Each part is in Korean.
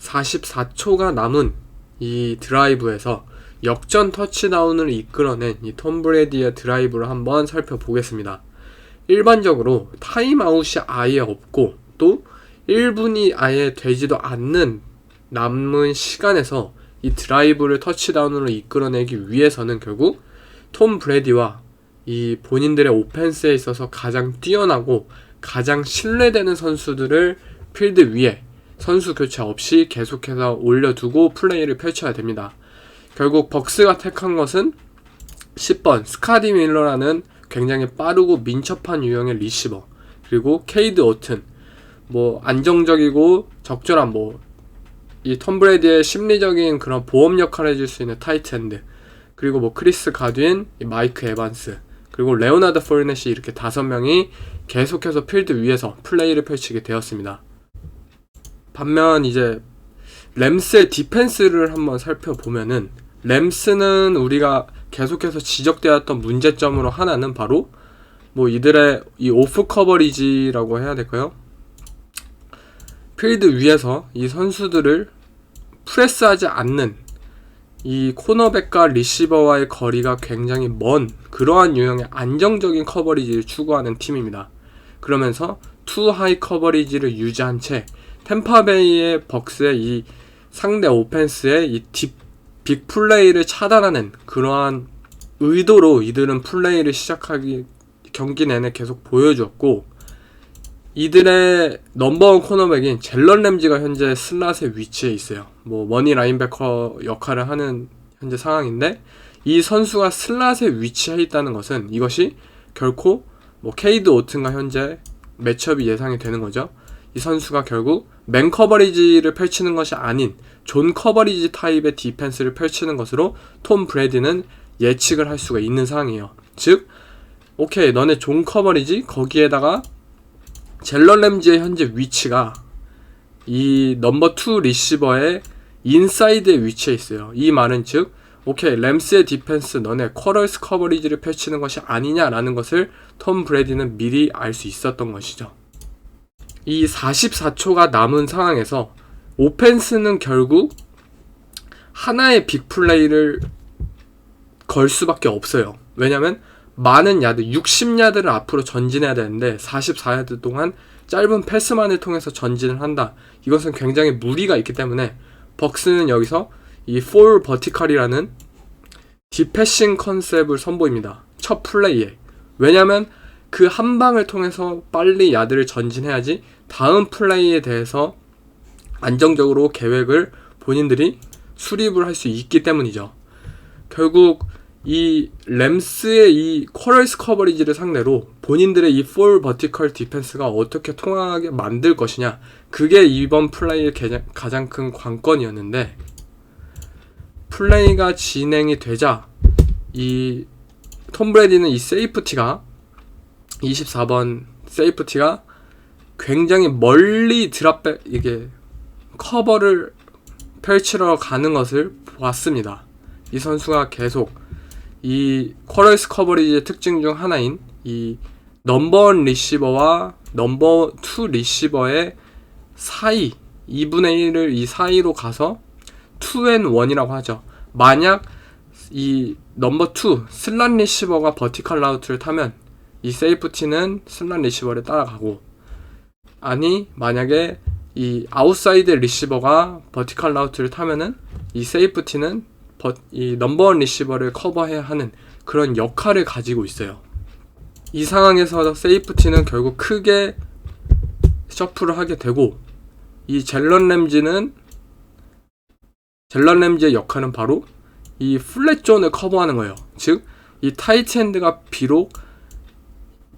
44초가 남은 이 드라이브에서 역전 터치다운을 이끌어낸 이 톰 브레디의 드라이브를 한번 살펴보겠습니다. 일반적으로 타임아웃이 아예 없고 또 1분이 아예 되지도 않는 남은 시간에서 이 드라이브를 터치다운으로 이끌어내기 위해서는 결국 톰 브레디와 이 본인들의 오펜스에 있어서 가장 뛰어나고 가장 신뢰되는 선수들을 필드 위에 선수 교체 없이 계속해서 올려두고 플레이를 펼쳐야 됩니다. 결국 벅스가 택한 것은 10번 스카디 밀러라는 굉장히 빠르고 민첩한 유형의 리시버, 그리고 케이드 오튼, 안정적이고 적절한 이 톰 브레디의 심리적인 그런 보험 역할을 해줄 수 있는 타이트 엔드, 그리고 크리스 가드윈, 마이크 에반스, 그리고 레오나드 포르넷이 이렇게 5명이 계속해서 필드 위에서 플레이를 펼치게 되었습니다. 반면 이제 램스의 디펜스를 한번 살펴보면은, 램스는 우리가 계속해서 지적되었던 문제점으로 하나는 바로 이들의 이 오프 커버리지라고 해야 될까요? 필드 위에서 이 선수들을 프레스하지 않는 이 코너백과 리시버와의 거리가 굉장히 먼 그러한 유형의 안정적인 커버리지를 추구하는 팀입니다. 그러면서 투 하이 커버리지를 유지한 채 템파베이의 벅스의 이 상대 오펜스의 이 빅 플레이를 차단하는 그러한 의도로 이들은 플레이를 경기 내내 계속 보여주었고, 이들의 넘버원 코너백인 젤런 램지가 현재 슬롯의 위치에 있어요. 머니 라인베커 역할을 하는 현재 상황인데, 이 선수가 슬롯에 위치해 있다는 것은 이것이 결코 케이드 오튼과 현재 매치업이 예상이 되는 거죠. 이 선수가 결국 맨 커버리지를 펼치는 것이 아닌 존 커버리지 타입의 디펜스를 펼치는 것으로 톰 브레디는 예측을 할 수가 있는 상황이에요. 즉, 오케이, 너네 존 커버리지, 거기에다가 젤런 램지의 현재 위치가 이 넘버 2 리시버의 인사이드에 위치해 있어요. 이 말은 즉, 오케이, 램스의 디펜스 너네 쿼럴스 커버리지를 펼치는 것이 아니냐라는 것을 톰 브레디는 미리 알 수 있었던 것이죠. 이 44초가 남은 상황에서 오펜스는 결국 하나의 빅플레이를 걸 수밖에 없어요. 왜냐면 많은 야드, 60야드를 앞으로 전진해야 되는데 44야드 동안 짧은 패스만을 통해서 전진을 한다. 이것은 굉장히 무리가 있기 때문에 벅스는 여기서 이 4 버티컬이라는 디패싱 컨셉을 선보입니다. 첫 플레이에. 왜냐면 그 한 방을 통해서 빨리 야드를 전진해야지 다음 플레이에 대해서 안정적으로 계획을 본인들이 수립을 할 수 있기 때문이죠. 결국 이 램스의 이 쿼럴스 커버리지를 상대로 본인들의 이 4 버티컬 디펜스가 어떻게 통하게 만들 것이냐, 그게 이번 플레이의 가장 큰 관건이었는데, 플레이가 진행이 되자 이 톰 브레디는 이 세이프티가 24번 세이프티가 굉장히 멀리 드랍백, 이게 커버를 펼치러 가는 것을 보았습니다. 이 선수가 계속 이 쿼럴스 커버리지의 특징 중 하나인 이 넘버1 리시버와 넘버 2 리시버의 사이, 2분의 1을 이 사이로 가서 2&1이라고 하죠. 만약 이 넘버 2 슬롯 리시버가 버티컬 라우트를 타면 이 세이프티는 슬롯 리시버를 따라가고, 아니 만약에 이 아웃사이드 리시버가 버티컬 라우트를 타면은 이 세이프티는 이 넘버1 리시버를 커버해야 하는 그런 역할을 가지고 있어요. 이 상황에서 세이프티는 결국 크게 셔플을 하게 되고, 이 젤런 램지의 역할은 바로 이 플랫 존을 커버하는 거예요. 즉, 이 타이트 엔드가 비록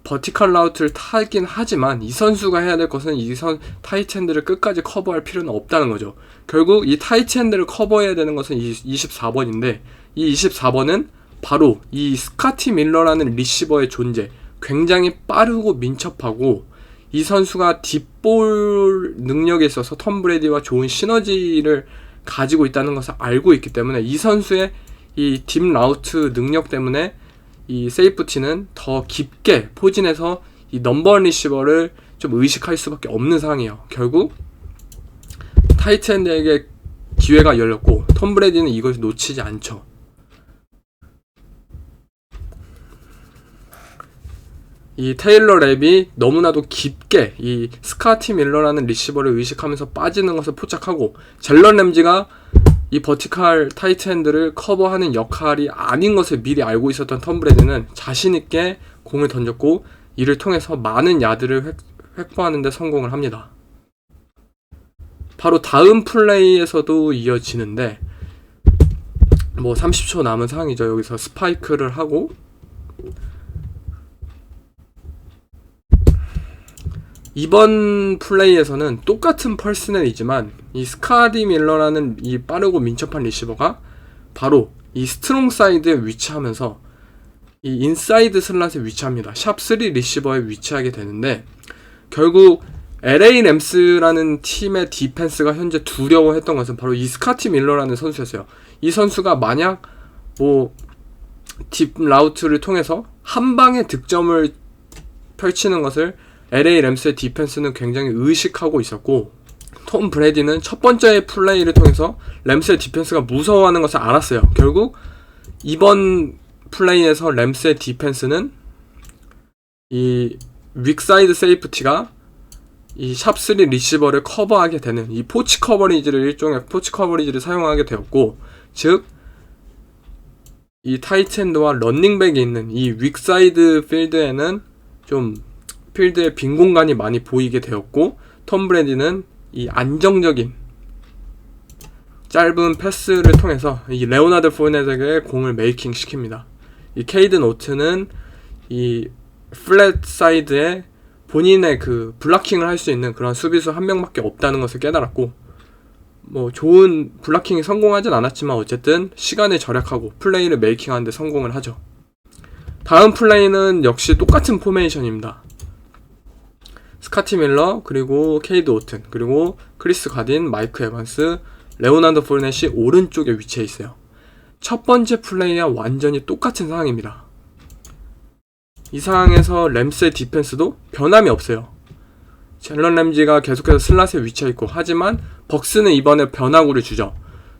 버티컬 라우트를 타긴 하지만 이 선수가 해야 될 것은 타이트 엔드를 끝까지 커버할 필요는 없다는 거죠. 결국 이 타이트 엔드를 커버해야 되는 것은 24번인데, 이 24번은 바로 이 스카티 밀러라는 리시버의 존재, 굉장히 빠르고 민첩하고 이 선수가 딥볼 능력에 있어서 톰 브레디와 좋은 시너지를 가지고 있다는 것을 알고 있기 때문에 이 선수의 이 딥 라우트 능력 때문에 이 세이프티는 더 깊게 포진해서 이 넘버1 리시버를 좀 의식할 수밖에 없는 상황이에요. 결국 타이트엔드에게 기회가 열렸고 톰 브레디는 이것을 놓치지 않죠. 이 테일러 랩이 너무나도 깊게 이 스카티 밀러라는 리시버를 의식하면서 빠지는 것을 포착하고 젤런 램지가 이 버티컬 타이트엔드를 커버하는 역할이 아닌 것을 미리 알고 있었던 톰 브레디는 자신있게 공을 던졌고 이를 통해서 많은 야드를 획보하는 데 성공을 합니다. 바로 다음 플레이에서도 이어지는데 뭐 30초 남은 상황이죠. 여기서 스파이크를 하고 이번 플레이에서는 똑같은 퍼스널이지만 이 스카디 밀러라는 이 빠르고 민첩한 리시버가 바로 이 스트롱 사이드에 위치하면서 이 인사이드 슬롯에 위치합니다. 샵3 리시버에 위치하게 되는데 결국 LA 램스라는 팀의 디펜스가 현재 두려워했던 것은 바로 이 스카티 밀러라는 선수였어요. 이 선수가 만약 뭐 딥 라우트를 통해서 한 방에 득점을 펼치는 것을 LA 램스의 디펜스는 굉장히 의식하고 있었고 톰 브레디는 첫 번째 플레이를 통해서 램스의 디펜스가 무서워하는 것을 알았어요. 결국 이번 플레이에서 램스의 디펜스는 이 윅사이드 세이프티가 이 샵3 리시버를 커버하게 되는 이 포치 커버리지를 일종의 포치 커버리지를 사용하게 되었고 즉 이 타이트엔드와 런닝백이 있는 이 윅사이드 필드에는 좀 필드에 빈 공간이 많이 보이게 되었고 톰 브레디는 이 안정적인 짧은 패스를 통해서 이 레오나드 포넷에게 공을 메이킹 시킵니다. 이 케이든 오튼은 이 플랫 사이드에 본인의 그 블락킹을 할 수 있는 그런 수비수 한 명밖에 없다는 것을 깨달았고 뭐 좋은 블락킹이 성공하진 않았지만 어쨌든 시간을 절약하고 플레이를 메이킹하는데 성공을 하죠. 다음 플레이는 역시 똑같은 포메이션입니다. 스카티 밀러, 그리고 케이드 오튼, 그리고 크리스 가딘, 마이크 에반스, 레오나드 포넷이 오른쪽에 위치해 있어요. 첫 번째 플레이와 완전히 똑같은 상황입니다. 이 상황에서 램스의 디펜스도 변함이 없어요. 젤런 램지가 계속해서 슬롯에 위치해 있고 하지만 벅스는 이번에 변화구를 주죠.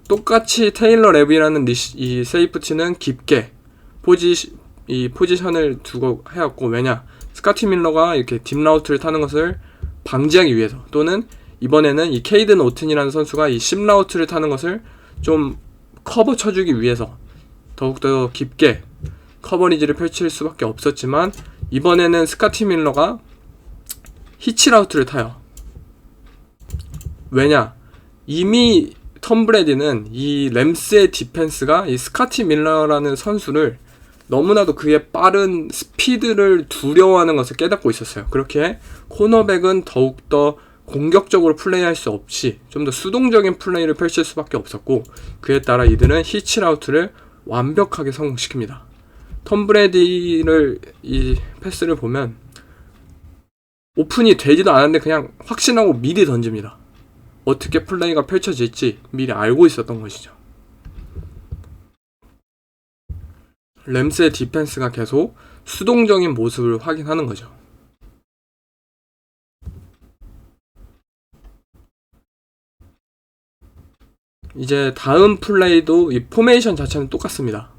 똑같이 테일러 랩이라는 이 세이프티는 깊게 포지션을 두고 해왔고 왜냐 스카티 밀러가 이렇게 딥라우트를 타는 것을 방지하기 위해서 또는 이번에는 이 케이든 오튼이라는 선수가 이 심라우트를 타는 것을 좀 커버 쳐주기 위해서 더욱더 깊게 커버리지를 펼칠 수밖에 없었지만 이번에는 스카티 밀러가 히치라우트를 타요. 왜냐 이미 톰 브레디는 이 램스의 디펜스가 이 스카티 밀러라는 선수를 너무나도 그의 빠른 스피드를 두려워하는 것을 깨닫고 있었어요. 그렇게 코너백은 더욱더 공격적으로 플레이할 수 없이 좀 더 수동적인 플레이를 펼칠 수밖에 없었고 그에 따라 이들은 히치라우트를 완벽하게 성공시킵니다. 톰 브레디를 이 패스를 보면 오픈이 되지도 않았는데 그냥 확신하고 미리 던집니다. 어떻게 플레이가 펼쳐질지 미리 알고 있었던 것이죠. 램스의 디펜스가 계속 수동적인 모습을 확인하는 거죠. 이제 다음 플레이도 이 포메이션 자체는 똑같습니다.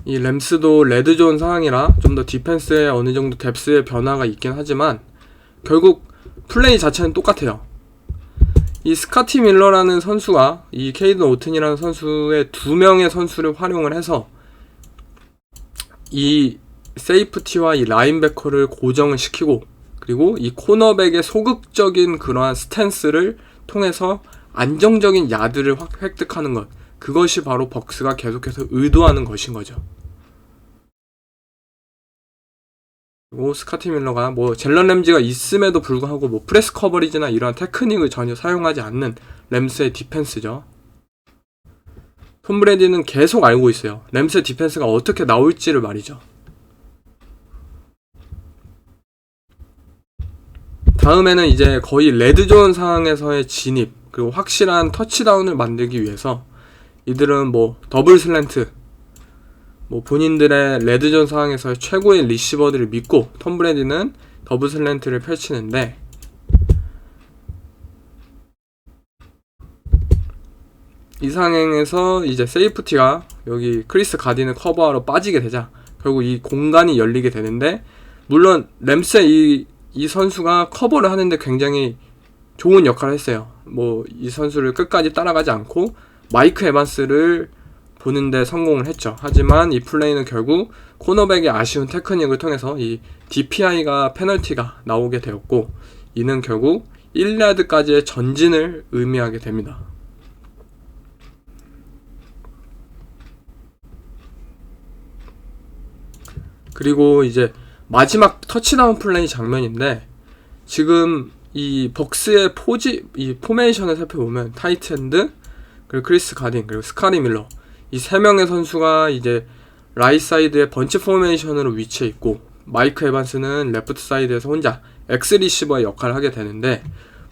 이 램스도 레드존 상황이라 좀 더 디펜스에 어느 정도 뎁스의 변화가 있긴 하지만 결국 플레이 자체는 똑같아요. 이 스카티 밀러라는 선수가 이 케이든 오튼이라는 선수의 두 명의 선수를 활용을 해서 이 세이프티와 이 라인베커를 고정을 시키고 그리고 이 코너백의 소극적인 그러한 스탠스를 통해서 안정적인 야드를 획득하는 것 그것이 바로 벅스가 계속해서 의도하는 것인 거죠. 그리고 스카티 밀러가 뭐 젤런 램지가 있음에도 불구하고 뭐 프레스 커버리지나 이러한 테크닉을 전혀 사용하지 않는 램스의 디펜스죠. 톰 브레디는 계속 알고 있어요. 램스의 디펜스가 어떻게 나올지를 말이죠. 다음에는 이제 거의 레드존 상황에서의 진입 그리고 확실한 터치다운을 만들기 위해서 이들은 뭐 더블 슬랜트 뭐 본인들의 레드존 상황에서의 최고의 리시버들을 믿고 톰 브레디는 더블 슬랜트를 펼치는데 이 상황에서 이제 세이프티가 여기 크리스 가딘을 커버하러 빠지게 되자 결국 이 공간이 열리게 되는데, 물론 램스의 이 선수가 커버를 하는데 굉장히 좋은 역할을 했어요. 뭐 이 선수를 끝까지 따라가지 않고 마이크 에반스를 보는데 성공을 했죠. 하지만 이 플레이는 결국 코너백의 아쉬운 테크닉을 통해서 이 DPI가 페널티가 나오게 되었고, 이는 결국 1야드까지의 전진을 의미하게 됩니다. 그리고 이제 마지막 터치다운 플레이 장면인데, 지금 이 벅스의 이 포메이션을 살펴보면 타이트엔드, 그리고 크리스 가딘, 그리고 스카리 밀러, 이 세 명의 선수가 이제 라이트 사이드의 번치 포메이션으로 위치해 있고, 마이크 에반스는 레프트 사이드에서 혼자 엑스 리시버의 역할을 하게 되는데,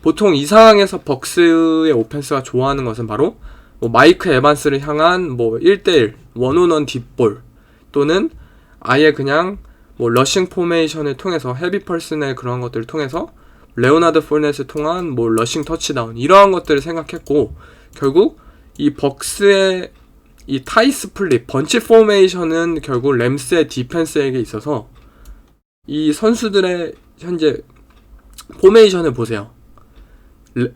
보통 이 상황에서 벅스의 오펜스가 좋아하는 것은 바로 뭐 마이크 에반스를 향한 뭐 1대1 원온원 딥볼, 또는 아예 그냥 뭐 러싱 포메이션을 통해서 헤비 펄슨의 그런 것들을 통해서 레오나드 포넷을 통한 뭐 러싱 터치다운, 이러한 것들을 생각했고, 결국 이 벅스의 이 타이 스플릿 번치 포메이션은 결국 램스의 디펜스에게 있어서 이 선수들의 현재 포메이션을 보세요.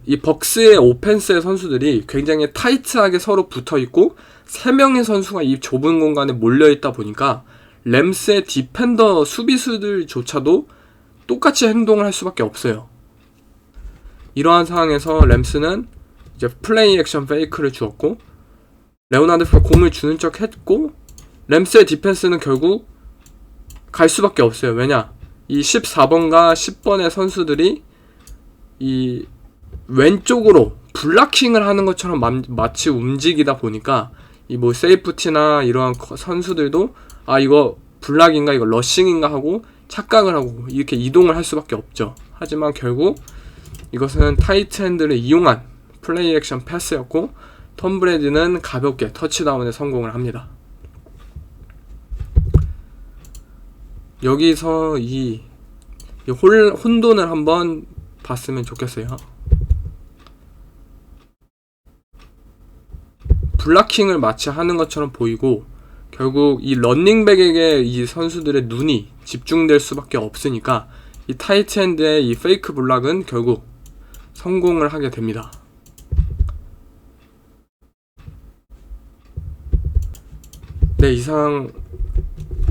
이 벅스의 오펜스의 선수들이 굉장히 타이트하게 서로 붙어있고 3명의 선수가 이 좁은 공간에 몰려있다 보니까 램스의 디펜더 수비수들조차도 똑같이 행동을 할 수밖에 없어요. 이러한 상황에서 램스는 이제 플레이 액션 페이크를 주었고, 레오나드 포 공을 주는 척 했고, 램스의 디펜스는 결국 갈 수밖에 없어요. 왜냐? 이 14번과 10번의 선수들이 이 왼쪽으로 블락킹을 하는 것처럼 마치 움직이다 보니까 이 뭐 세이프티나 이러한 선수들도 아 이거 블락인가 이거 러싱인가 하고 착각을 하고 이렇게 이동을 할 수밖에 없죠. 하지만 결국 이것은 타이트 핸드를 이용한 플레이 액션 패스였고, 톰 브레디는 가볍게 터치다운에 성공을 합니다. 여기서 이 혼돈을 한번 봤으면 좋겠어요. 블락킹을 마치 하는 것처럼 보이고, 결국 이 런닝백에게 이 선수들의 눈이 집중될 수밖에 없으니까 이 타이트 핸드의 이 페이크 블락은 결국 성공을 하게 됩니다. 네, 이상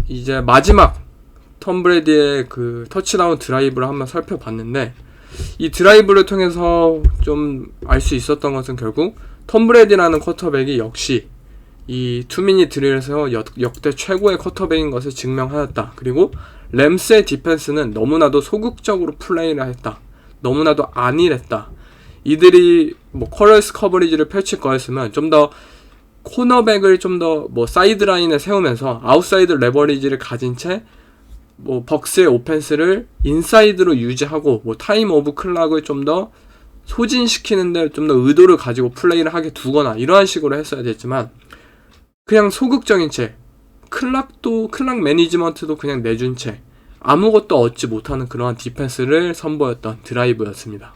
이제 마지막 톰 브레디의 그 터치다운 드라이브를 한번 살펴봤는데, 이 드라이브를 통해서 좀 알 수 있었던 것은 결국 톰 브레디라는 쿼터백이 역시 이 투미닛 드릴에서 역대 최고의 쿼터백인 것을 증명하였다. 그리고 램스의 디펜스는 너무나도 소극적으로 플레이를 했다. 너무나도 안일했다. 이들이 뭐 커리어스 커버리지를 펼칠 거였으면 좀 더 코너백을 좀 더 뭐 사이드라인에 세우면서 아웃사이드 레버리지를 가진 채 뭐 벅스의 오펜스를 인사이드로 유지하고 뭐 타임 오브 클락을 좀 더 소진시키는데 좀 더 의도를 가지고 플레이를 하게 두거나 이러한 식으로 했어야 됐지만, 그냥 소극적인 채 클락 매니지먼트도 그냥 내준 채 아무것도 얻지 못하는 그러한 디펜스를 선보였던 드라이브였습니다.